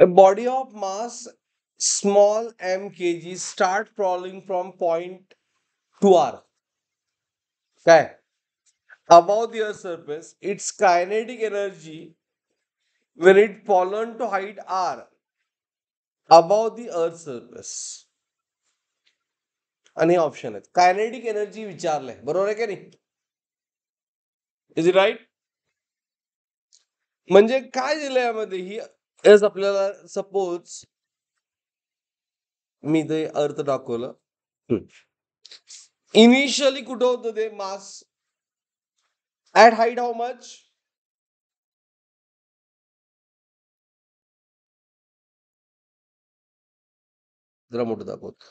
A body of mass small m kg start falling from point to r. Okay. Above the Earth's surface, its kinetic energy when it fallen to height r above the Earth's surface. आणि option आहेत. Kinetic energy विचारलंय, बरोबर आहे का नाही? Is it right? म्हणजे काय दिलंय यामध्ये ही आपल्याला सपोज मी ते अर्थ दाखवलं. इनिशियली कुठं होतं ते मास ऍट हाईट हाऊ मच? जरा मोठं दाखवत.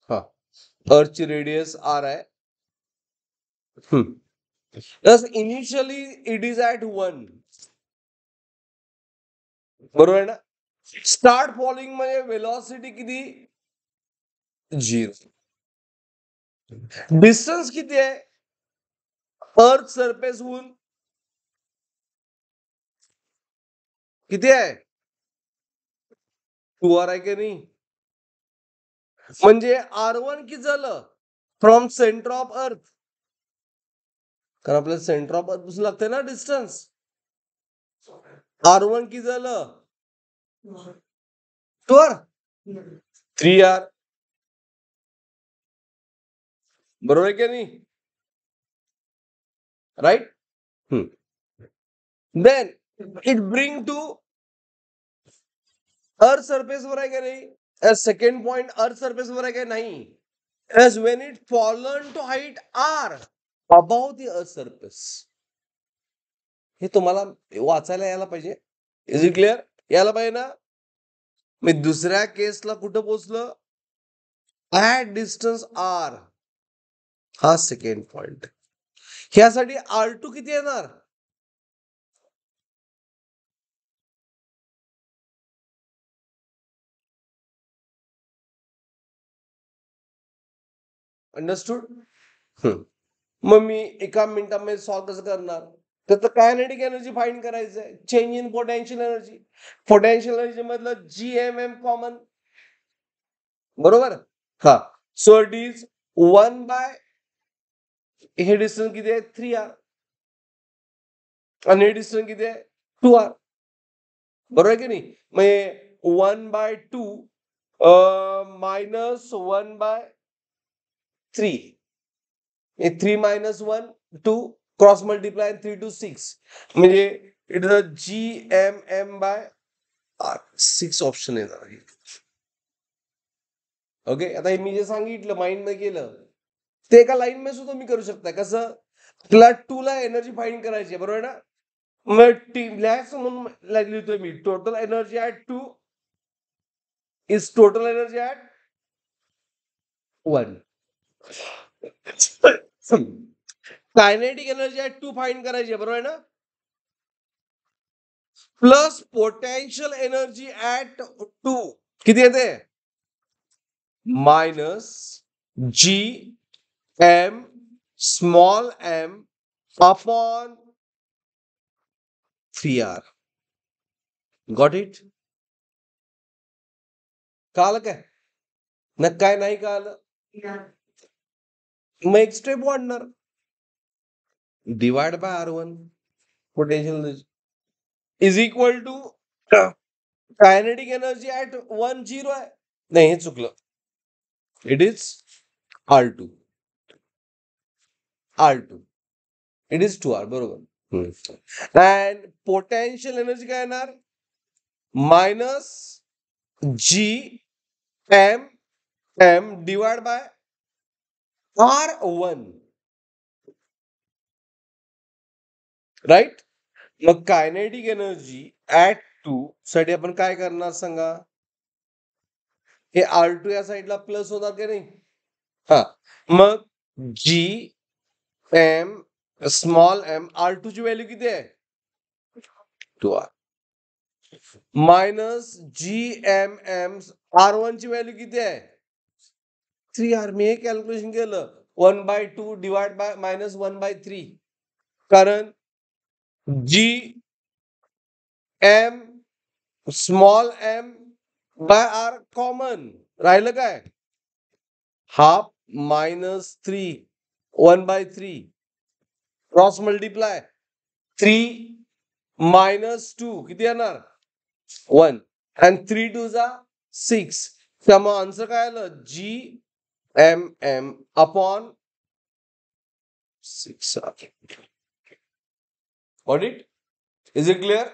हा, अर्थची रेडियस आर आहे. Initially it is at 1. बरोबर आहे ना? स्टार्ट फॉलिंग म्हणजे वेलॉसिटी किती? 0. डिस्टन्स किती आहे अर्थ सरफेस होऊन? किती आहे? 2r आहे की नाही? म्हणजे r1 किती झालं फ्रॉम सेंटर ऑफ अर्थ? कारण आपल्याला सेंटर ऑफ अर्थ पासून लागतंय ना डिस्टन्स. r1 किती झालं? 2r 3r. बरोबर आहे की नाही? Right. Then it bring to earth surface वर आहे का नाही? सेकंड पॉइंट अर्थ सरफेस वर आहे का नाही? As when it fallen to height are above the earth surface. हे तुम्हाला वाचायला यायला पाहिजे. Is it clear? यायला पाहिजे ना? मी दुसऱ्या केसला कुठं पोहोचलं? At distance R. हा सेकंड पॉइंट. ह्यासाठी R2 किती येणार? अंडरस्टूड? मग मी एका मिनिटामध्ये सॉल्व्ह कसं करणार? त्याचं कायनेटिक एनर्जी फाइंड करायचंय. Change in potential energy. Potential energy मधलं GMM कॉमन. बरोबर? हा. सो इट इज 1 बाय हे डिस्टन्स किती आहे? 3r. आणि हे डिस्टन्स किती आहे? 2r. बरोबर आहे की नाही? मग 1 by 2 minus 1 by 3. 3 minus 1 2 cross multiply 3 to 6 म्हणजे it is GMM by R. 6 option येणार आहे. ओके. आता हे मी जे सांगितलं माइंड मध्ये केलं ते एका लाईन मध्ये सुद्धा मी करू शकता. कसं? तुला 2 ला एनर्जी फाइंड करायची आहे, बरोबर ना? मग म्हणून लिहितोय मी total energy at 2 is total energy at 1. Kinetic energy at 2 find करायची आहे, बरोबर ना? प्लस पोटेन्शियल एनर्जी ऍट 2 किती येते? Minus GM small m upon 3r. Got it? कळालं काय? ना काय नाही कळालं? मग एक स्टेप वाढणार. Divide by R1 potential energy is equal to kinetic energy at 1 0 आहे. नाही, हे चुकलं. It is R2. It is 2r. बरोबर. अँड पोटेन्शियल एनर्जी काय येणार? Minus GM divide by R1. Right. मग कायनेटिक एनर्जी ऍट 2 साठी आपण काय करणार सांगा? हे R2 या साईडला प्लस होणार की नाही? हा. मग GM स्मॉल m R2 ची व्हॅल्यू किती आहे? 2r. मायनस GMM R1 ची व्हॅल्यू किती आहे? 3r. मी हे कॅल्क्युलेशन केलं 1/2 डिवाइड बाय मायनस 1/3. कारण GM small M by R common राहिलं काय? हाफ -3 1/3 क्रॉस मल्टिप्लाय 3 - 2 किती येणार 1 आणि 3 2 जा 6. त्यामुळे आन्सर काय आलं GMM upon 6. Got it? Is it clear?